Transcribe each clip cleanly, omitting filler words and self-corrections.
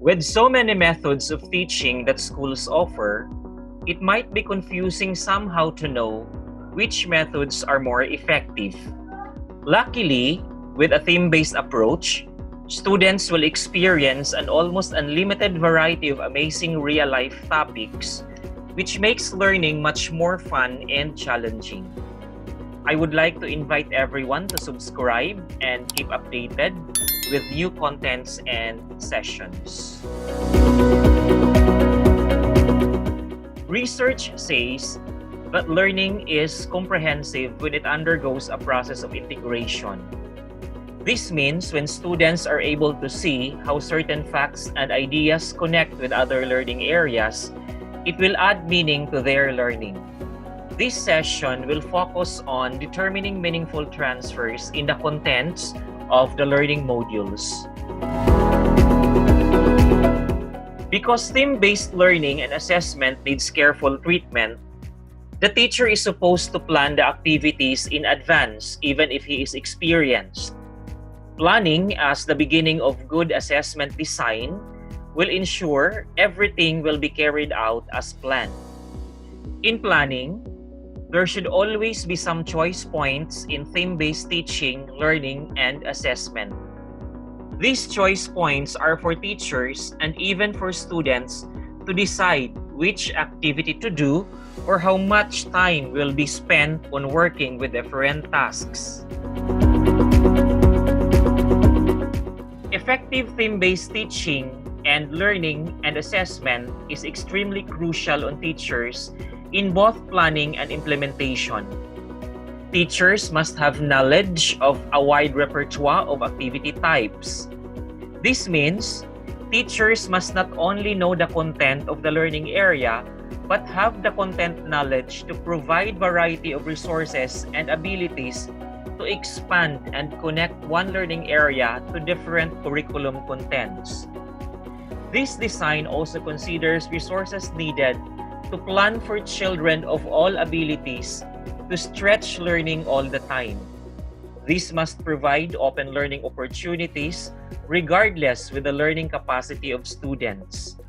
With so many methods of teaching that schools offer, it might be confusing somehow to know which methods are more effective. Luckily, with a theme-based approach, students will experience an almost unlimited variety of amazing real-life topics, which makes learning much more fun and challenging. I would like to invite everyone to subscribe and keep updated with new contents and sessions. Research says that learning is comprehensive when it undergoes a process of integration. This means when students are able to see how certain facts and ideas connect with other learning areas, it will add meaning to their learning. This session will focus on determining meaningful transfers in the contents of the learning modules. Because theme-based learning and assessment needs careful treatment, the teacher is supposed to plan the activities in advance even if he is experienced. Planning as the beginning of good assessment design will ensure everything will be carried out as planned. In planning, there should always be some choice points in theme-based teaching, learning, and assessment. These choice points are for teachers and even for students to decide which activity to do or how much time will be spent on working with different tasks. Effective theme-based teaching and learning and assessment is extremely crucial on teachers in both planning and implementation. Teachers must have knowledge of a wide repertoire of activity types. This means teachers must not only know the content of the learning area, but have the content knowledge to provide variety of resources and abilities to expand and connect one learning area to different curriculum contents. This design also considers resources needed to plan for children of all abilities to stretch learning all the time. This must provide open learning opportunities regardless with the learning capacity of students.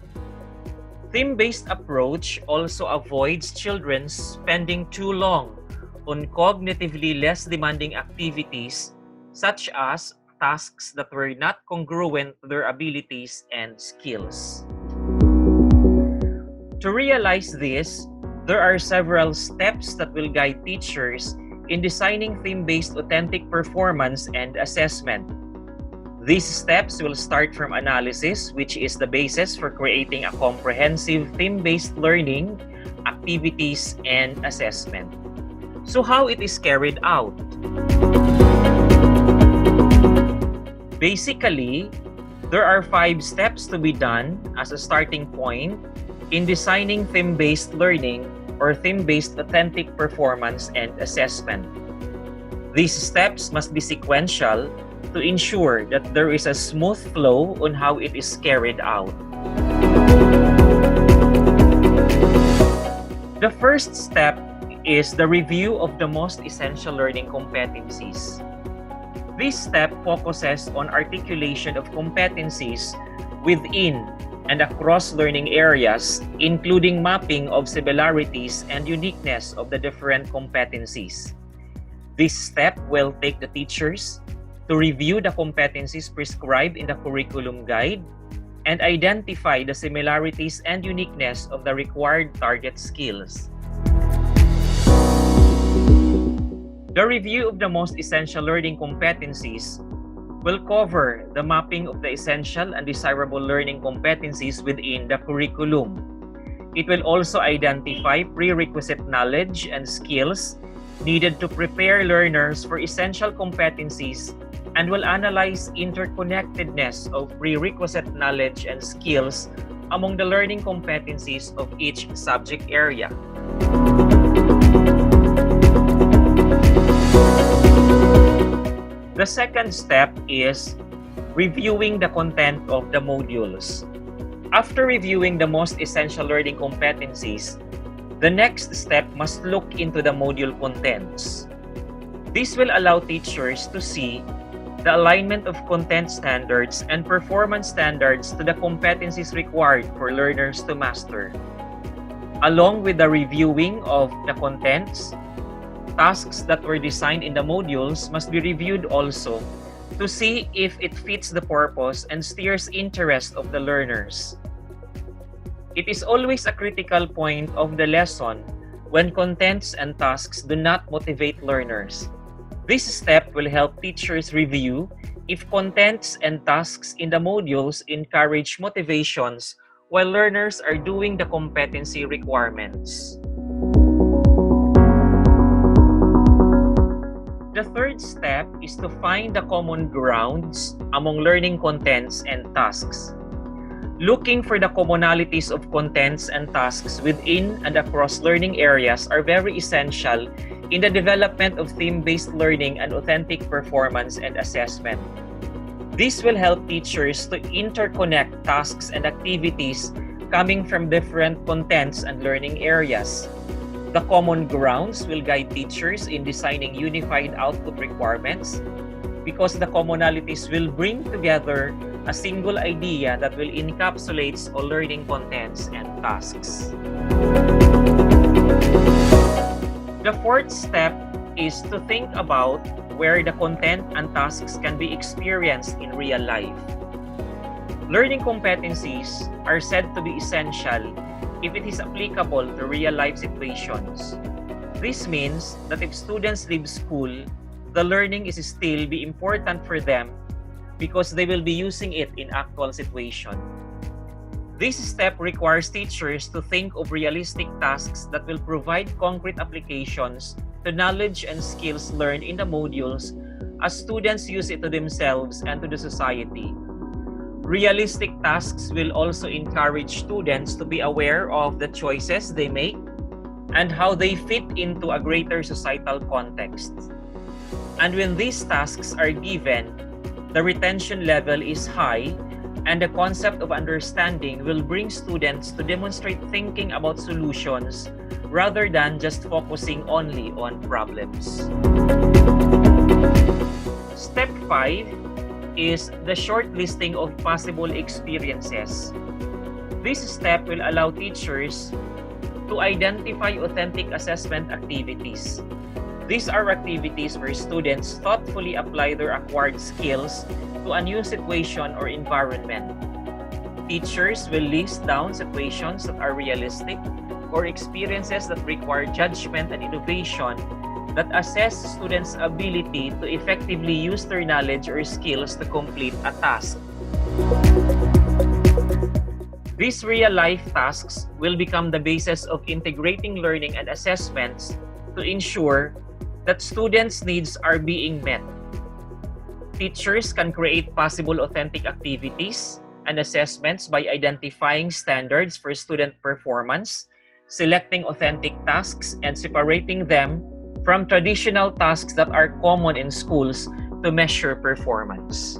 Theme-based approach also avoids children spending too long on cognitively less demanding activities such as tasks that were not congruent to their abilities and skills. To realize this, there are several steps that will guide teachers in designing theme-based authentic performance and assessment. These steps will start from analysis, which is the basis for creating a comprehensive theme-based learning, activities, and assessment. So how it is carried out? Basically, there are 5 steps to be done as a starting point in designing theme-based learning or theme-based authentic performance and assessment. These steps must be sequential to ensure that there is a smooth flow on how it is carried out. The first step is the review of the most essential learning competencies. This step focuses on articulation of competencies within and across learning areas, including mapping of similarities and uniqueness of the different competencies. This step will take the teachers to review the competencies prescribed in the curriculum guide and identify the similarities and uniqueness of the required target skills. The review of the most essential learning competencies will cover the mapping of the essential and desirable learning competencies within the curriculum. It will also identify prerequisite knowledge and skills needed to prepare learners for essential competencies and will analyze interconnectedness of prerequisite knowledge and skills among the learning competencies of each subject area. The second step is reviewing the content of the modules. After reviewing the most essential learning competencies, the next step must look into the module contents. This will allow teachers to see the alignment of content standards and performance standards to the competencies required for learners to master. Along with the reviewing of the contents, tasks that were designed in the modules must be reviewed also to see if it fits the purpose and steers interest of the learners. It is always a critical point of the lesson when contents and tasks do not motivate learners. This step will help teachers review if contents and tasks in the modules encourage motivations while learners are doing the competency requirements. The third step is to find the common grounds among learning contents and tasks. Looking for the commonalities of contents and tasks within and across learning areas are very essential in the development of theme-based learning and authentic performance and assessment. This will help teachers to interconnect tasks and activities coming from different contents and learning areas. The common grounds will guide teachers in designing unified output requirements because the commonalities will bring together a single idea that will encapsulate all learning contents and tasks. The fourth step is to think about where the content and tasks can be experienced in real life. Learning competencies are said to be essential if it is applicable to real-life situations. This means that if students leave school, the learning is still be important for them because they will be using it in actual situation. This step requires teachers to think of realistic tasks that will provide concrete applications to knowledge and skills learned in the modules as students use it to themselves and to the society. Realistic tasks will also encourage students to be aware of the choices they make and how they fit into a greater societal context. And when these tasks are given, the retention level is high and the concept of understanding will bring students to demonstrate thinking about solutions rather than just focusing only on problems. Step 5 is the short listing of possible experiences. This step will allow teachers to identify authentic assessment activities. These are activities where students thoughtfully apply their acquired skills to a new situation or environment. Teachers will list down situations that are realistic or experiences that require judgment and innovation that assess students' ability to effectively use their knowledge or skills to complete a task. These real-life tasks will become the basis of integrating learning and assessments to ensure that students' needs are being met. Teachers can create possible authentic activities and assessments by identifying standards for student performance, selecting authentic tasks, and separating them from traditional tasks that are common in schools to measure performance.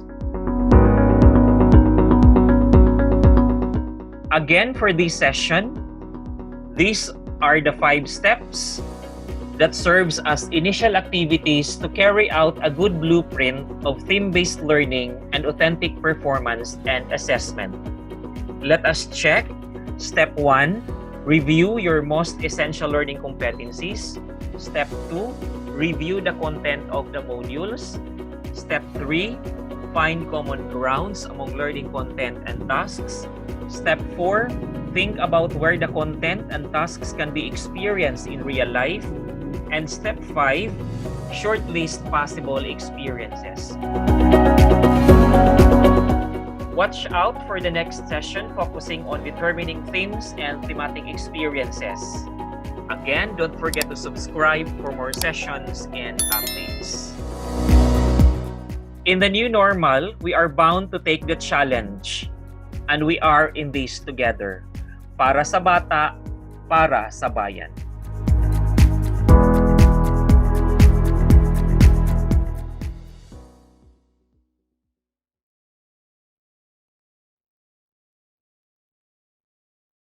Again, for this session, these are the 5 steps that serves as initial activities to carry out a good blueprint of theme-based learning and authentic performance and assessment. Let us check. Step 1, review your most essential learning competencies. Step 2, review the content of the modules. Step 3, find common grounds among learning content and tasks. Step 4, think about where the content and tasks can be experienced in real life. And step 5, shortlist possible experiences. Watch out for the next session focusing on determining themes and thematic experiences. Again, don't forget to subscribe for more sessions and updates. In the new normal, we are bound to take the challenge, and we are in this together. Para sa bata, para sa bayan.